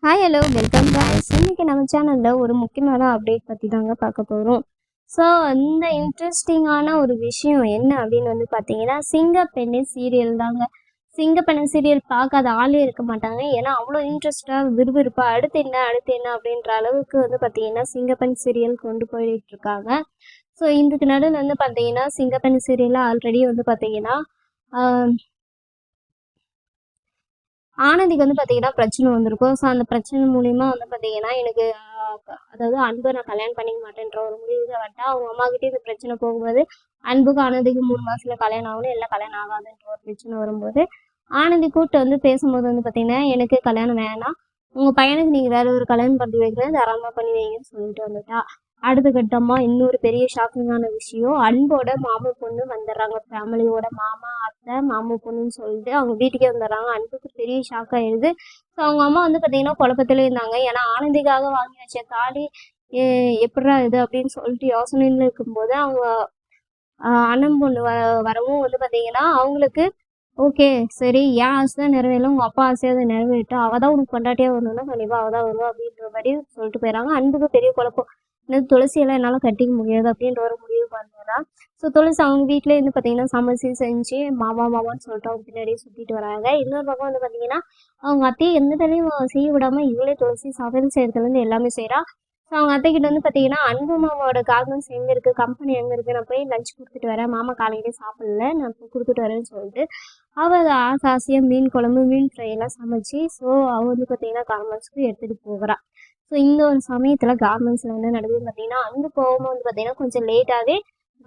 Hi hello welcome guys. இன்னைக்கு நம்ம சேனலில் ஒரு முக்கியமான அப்டேட் பற்றி தாங்க பார்க்க போகிறோம். ஸோ இந்த இன்ட்ரெஸ்டிங்கான ஒரு விஷயம் என்ன அப்படின்னு வந்து பார்த்தீங்கன்னா, சிங்கப்பெண்ணே சீரியல் தாங்க. சிங்கப்பெண்ணே சீரியல் பார்க்காத ஆளே இருக்க மாட்டாங்க. ஏன்னா அவ்வளோ இன்ட்ரெஸ்டாக விறுவிறுப்பாக அடுத்து என்ன அப்படின்ற அளவுக்கு வந்து பார்த்தீங்கன்னா சிங்கப்பெண் சீரியல் கொண்டு போயிட்டு இருக்காங்க. ஸோ இதுக்கு நடுவில் வந்து பார்த்தீங்கன்னா சிங்கப்பெண் சீரியலில் ஆல்ரெடி வந்து பார்த்தீங்கன்னா ஆனந்திக்கு வந்து பார்த்தீங்கன்னா பிரச்சனை வந்திருக்கும். ஸோ அந்த பிரச்சனை மூலிமா வந்து பார்த்தீங்கன்னா எனக்கு அதாவது அன்பை நான் கல்யாணம் பண்ணிக்க மாட்டேன்ற ஒரு முடிவுல வந்துட்டா அவங்க அம்மாக்கிட்டே இந்த பிரச்சனை போகும்போது அன்புக்கு ஆனந்திக்கு 3 மாசத்துல கல்யாணம் ஆகணும், எல்லாம் கல்யாணம் ஆகாதுன்ற ஒரு பிரச்சனை வரும்போது ஆனந்தி கூப்பிட்டு வந்து பேசும்போது வந்து பார்த்தீங்கன்னா எனக்கு கல்யாணம் வேணாம், உங்கள் பையனுக்கு நீங்கள் வேற ஒரு கல்யாணம் பண்ணி வைக்கிறேன், தாராளமாக பண்ணி வைங்கன்னு சொல்லிட்டு வந்துட்டா. அடுத்த கட்டமா இன்னொரு பெரிய ஷாக்கிங்கான விஷயம், அன்போட மாமா பொண்ணு வந்துடுறாங்க. ஃபேமிலியோட மாமா அத்தை மாமா பொண்ணுன்னு சொல்லிட்டு அவங்க வீட்டுக்கே வந்துடுறாங்க. அன்புக்கு பெரிய ஷாக் ஆயிடுது. ஸோ அவங்க அம்மா வந்து பார்த்தீங்கன்னா குழப்பத்திலே இருந்தாங்க. ஏன்னா ஆனந்திக்காக வாங்கி வச்ச தாலி எப்படிடா இது அப்படின்னு சொல்லிட்டு யோசனையில் இருக்கும்போது அவங்க அண்ணன் பொண்ணு வரவும் வந்து பார்த்தீங்கன்னா அவங்களுக்கு ஓகே சரி, என் ஆசை தான் நிறைவேறல, உங்கள் அப்பா ஆசையாக அதை நிறைவேறிட்டா, அவள் தான் உனக்கு கொண்டாட்டியாக வரணும்னா கண்டிப்பாக அவள் தான் வருவா அப்படின்ற மாதிரி சொல்லிட்டு போயிடறாங்க. அன்புக்கு பெரிய குழப்பம், என்னது துளசியெல்லாம் என்னால் கட்டிக்க முடியாது அப்படின்ற ஒரு முடிவு பண்ணுறா. ஸோ துளசி அவங்க வீட்டிலே வந்து பார்த்தீங்கன்னா சமைச்சு செஞ்சு மாமான்னு சொல்லிட்டு அவங்க பின்னாடியே சுற்றிட்டு வராங்க. இன்னொரு பக்கம் வந்து பார்த்தீங்கன்னா அவங்க அத்தையை எந்த வேலையும் செய்ய விடாமல் இவளே துளசி சமையல் செய்கிறதுலேருந்து எல்லாமே செய்கிறா. ஸோ அவங்க அத்தைக்கிட்ட வந்து பார்த்தீங்கன்னா அன்பு மாமாவோட கார்மெண்ட்ஸ் எங்கே இருக்குது, கம்பெனி எங்கே இருக்குது, நான் போய் லஞ்ச் கொடுத்துட்டு வரேன், மாமா காலையிலே சாப்பிடல, நான் போய் கொடுத்துட்டு வரேன்னு சொல்லிட்டு அவள் ஆசையாக மீன் குழம்பு மீன் ஃப்ரை எல்லாம் சமைச்சு ஸோ அவள் வந்து பார்த்தீங்கன்னா கார்மெண்ட்ஸ்க்கு எடுத்துகிட்டு போகிறாள். ஸோ இந்த ஒரு சமயத்தில் கார்மெண்ட்ஸில் என்ன நடக்குதுன்னு பார்த்தீங்கன்னா அன்பு போகும்போது வந்து பார்த்தீங்கன்னா கொஞ்சம் லேட்டாகவே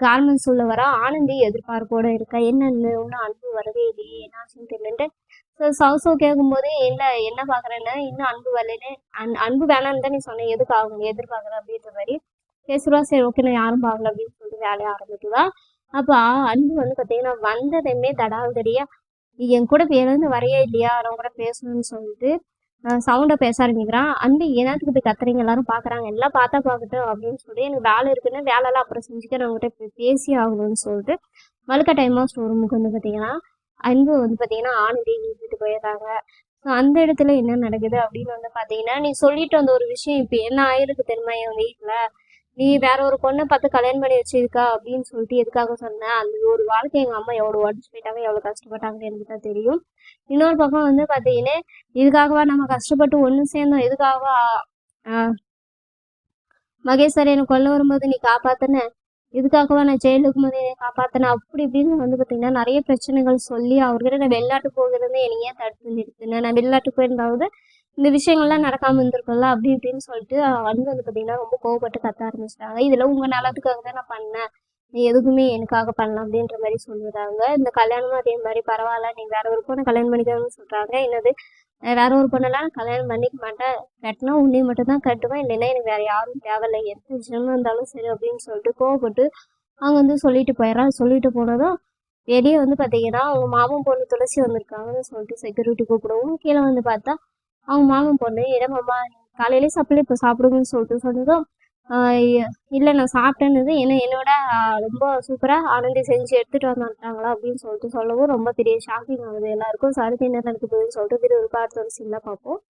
கார்மெண்ட்ஸ் உள்ள வர. ஆனந்தி எதிர்பார்ப்போட இருக்கா, என்னன்னு ஒன்றும் அன்பு வரவே இல்லையே, என்னாச்சுன்னு தெரியலன்ட்டு. ஸோ சவுசோ கேட்கும்போது என்ன பார்க்குறேன்னா இன்னும் அன்பு வரலன்னு அன்பு வேணான்னு தான் நீ சொன்னேன், எதுக்கு அவங்க எதிர்பார்க்குற அப்படின்ற மாதிரி பேசுவா. சரி ஓகே நான் யாரும் பார்க்கல அப்படின்னு சொல்லிட்டு வேலையை ஆரம்பிக்குவா. அப்போ அன்பு வந்து பார்த்தீங்கன்னா வந்ததுமே தடால்தடியா நீ என் கூட பேருந்து வரையே இல்லையா, நான் கூட பேசணும்னு சொல்லிட்டு சவுண்டை பேச ஆரம்பிக்கிறான். அன்பு என்னத்துக்கு போய் கத்துறீங்க, எல்லாரும் பார்க்குறாங்க, எல்லாம் பார்த்தா பார்க்கட்டும் அப்படின்னு சொல்லி எனக்கு வேலை இருக்குன்னு வேலைலாம் அப்புறம் செஞ்சுக்க நான் உங்கள்கிட்ட பேசி ஆகணும்னு சொல்லிட்டு வழுக்க டைமாக ஸ்டோர் ரூமுக்கு வந்து பார்த்தீங்கன்னா அன்பு வந்து பார்த்தீங்கன்னா ஆனந்தி வீட்டுக்கு போயிடுறாங்க. ஸோ அந்த இடத்துல என்ன நடக்குது அப்படின்னு வந்து பார்த்தீங்கன்னா நீ சொல்லிட்டு வந்த ஒரு விஷயம் இப்போ என்ன ஆயிருக்கு தெரியுமா, என் வீட்டில் நீ வேற ஒரு பொண்ணை பார்த்து கல்யாணம் பண்ணி வச்சிருக்கா அப்படின்னு சொல்லிட்டு எதுக்காக சொன்னேன், அந்த ஒரு வாழ்க்கை எங்கள் அம்மா எவ்வளோ உடஞ்சி போயிட்டாங்க, எவ்வளோ கஷ்டப்பட்டாங்கன்னு எனக்கு தான் தெரியும். இன்னொரு பக்கம் வந்து பார்த்தீங்கன்னா இதுக்காகவா நம்ம கஷ்டப்பட்டு ஒன்று சேர்ந்தோம், எதுக்காகவா மகேஷ் சார் எனக்கு கொல்ல வரும்போது நீ காப்பாத்தின, இதுக்காகவா நான் ஜெயிலுக்கு போது என்னை காப்பாத்தினேன் அப்படி இப்படின்னு வந்து பார்த்தீங்கன்னா நிறைய பிரச்சனைகள் சொல்லி அவர்கிட்ட நான் வெளிநாட்டு போகிறது என்னை ஏன் தடுத்து நிறுத்தினேன், நான் வெளிநாட்டுக்கு போயிருந்தாவது இந்த விஷயங்கள்லாம் நடக்காமல் இருந்திருக்கும்ல அப்படி இப்படின்னு சொல்லிட்டு வந்து பார்த்தீங்கன்னா ரொம்ப கோவப்பட்டு கத்த ஆரம்பிச்சிட்டாங்க. இதில் உங்கள் நல்லதுக்காக தான் நான் பண்ணேன், நீ எதுக்குமே எனக்காக பண்ணலாம் அப்படின்ற மாதிரி சொல்லுறாங்க. இந்த கல்யாணமும் அதே மாதிரி பரவாயில்ல, நீ வேற ஒரு பொண்ணை கல்யாணம் பண்ணிக்கணும்னு சொல்கிறாங்க. என்னது வேற ஒரு பொண்ணெல்லாம் கல்யாணம் பண்ணிக்க மாட்டேன், கட்டினா உன்னை மட்டும் தான் கட்டுவேன், இல்லைன்னா எனக்கு வேற யாரும் தேவையில்லை, எந்த ஜென்மம் இருந்தாலும் சரி அப்படின்னு சொல்லிட்டு கோவப்பட்டு அவங்க வந்து சொல்லிட்டு போயிடறான். சொல்லிட்டு போனதும் வெளியே வந்து பார்த்தீங்கன்னா அவங்க மாமன் பொண்ணு துளசி வந்திருக்காங்கன்னு சொல்லிட்டு செக்யூரிட்டி கூப்பிடவும் கீழே வந்து பார்த்தா அவங்க மாமன் பொண்ணு இடமாம்மா காலையிலே சாப்பிடல இப்போ சாப்பிடுங்கன்னு சொல்லிட்டு சொன்னதும் இல்லை நான் சாப்பிட்டேன்னு என்னோட ரொம்ப சூப்பராக ஆனந்தி செஞ்சு எடுத்துகிட்டு வந்துட்டாங்களா அப்படின்னு சொல்லிட்டு சொல்லவும் ரொம்ப பெரிய ஷாக்கிங் ஆகுது எல்லாருக்கும். சாரி என்ன நடக்குதுன்னு சொல்லிட்டு ஒரு பார்த்து ஒரு சீன்லாம் பார்ப்போம்.